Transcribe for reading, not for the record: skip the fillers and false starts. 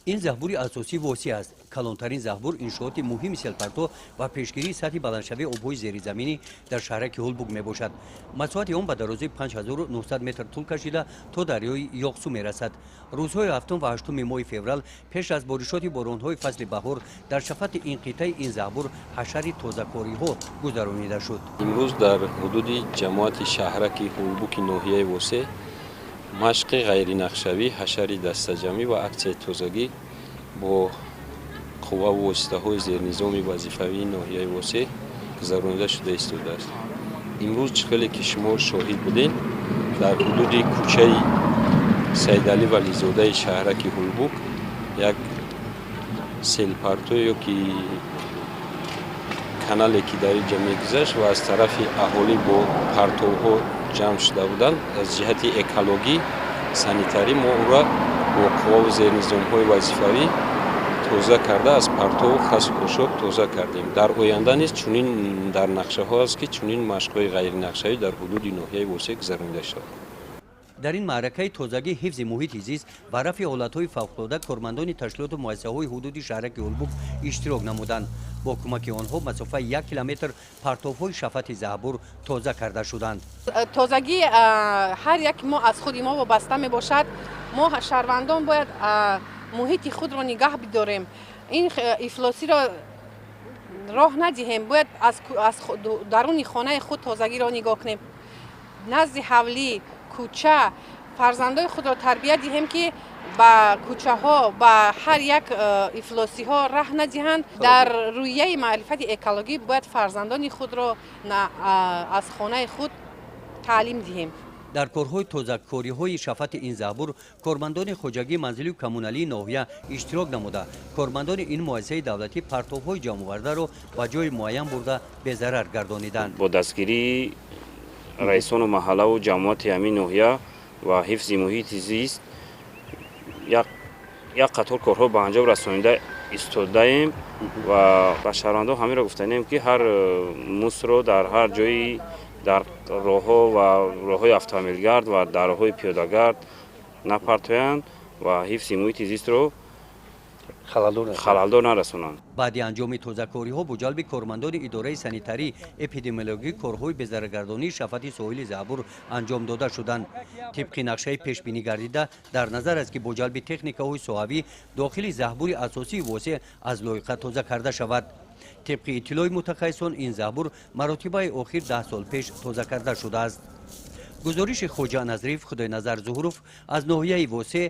این زهبوری اساسی وسیع است. کلانترین زهبور انشاءات مهم سلپرتو و پیشگیری سطح بلندشوی آبهای زیرزمینی در شهرک هولبوگ می باشد. مساحت آن به درازای 5900 متر طول کشیده تا دریای یاقسو می رسد. روزهای هفتم و هشتم ماه فوریه پیش از بارشات بارانهای فصل بهار در شفت این قطعه این زهبور حشر تازه‌کاری ها گذرانیده شد. امروز در حدود جماعت شهرک هولبوگ ناحیه وسه مشق غیر نقشوی حشری دستجمعی و اکسید تازگی با قوا و واسطه‌های زیرنظام وظیفوی ناحیه وسه گذرانیده شده است. امروز چخلی که شما شاهد بودین در حدود کوچه سیدعلی ولیزاده شهرک هولبوگ یک سیلپرتو یا که کانالی که در اینجا میگذشت و از طرف اهالی با پرتوها جمع شده بودند. از جهت اکولوژی سانیتاری ما او را با قوا و زیرنظام‌های وظیفوی توزیع کرده از پرتو خس خوشاب توزیع کردیم. در آینده نیز چنین در نقشه ها است که چنین مشق‌های غیر نقشه‌ای در حدود ناحیه وسه گذرانیده شود. در این معرکه تازگی حفظ محیط زیست و رفع حالت‌های فوق‌العاده کارمندان تشکیلات و مؤسسه‌های حدودی شهرک هولبوگ اشتراک نمودند. با کمک آنها مسافت 1 کیلومتر پرتوهای شفت زهبور تازه کرده شدند. تازگی هر یک ما از خود ما وابسته می باشد. ما شهروندان باید محیط خود را نگاه بداریم. این افلاسی را راه ندهیم. باید از درون خانه خود تازگی را نگاه کنیم. نزد حولی کوچه فرزندان خود را تربیت دهیم که با کوچه ها با هر یک افلاسی ها ره ندهند. در رویه معرفت اکولوژی باید فرزندان خود را از خانه خود تعلیم دهیم. در کارهای تازه‌کاری‌های شفت این زهبور کارمندان خواجگی منزلی و کمونالی ناحیه اشتراک نموده کارمندان این مؤسسه دولتی پرتوهای جمع آورده را به جای معین برده به ضرر گردانیدند. با دستگیری رئیسان و محله و جماعت همین ناحیه و حفظ محیط زیست یک قطار کارها به انجام رسانیده ایستاده ایم و به شهروندان همین را گفتیم که هر موس رو در هر جایی در راه‌ها و راه‌های اتومبیلگرد و در راه‌های پیاده‌گرد نپرتویند و حفظ محیط زیست رو خلل نرسونند. بعد انجام تازه‌کاری‌ها با جلب کارمندان اداره سانیتاری اپیدمیولوژی کارهای به ضررگردانی شفت ساحل زهبور انجام داده شدند. طبق نقشه پیش بینی گردیده در نظر است که با جلب تکنیک‌های صحوی داخل زهبور اساسی واسع از لایقه تازه کرده شود. طبق اطلاع متخصصان این زهبور مراتبه آخر 10 سال پیش تازه کرده شده است. گزارش خوجا نظریف خدای نظر ظهورف از ناحیه واسع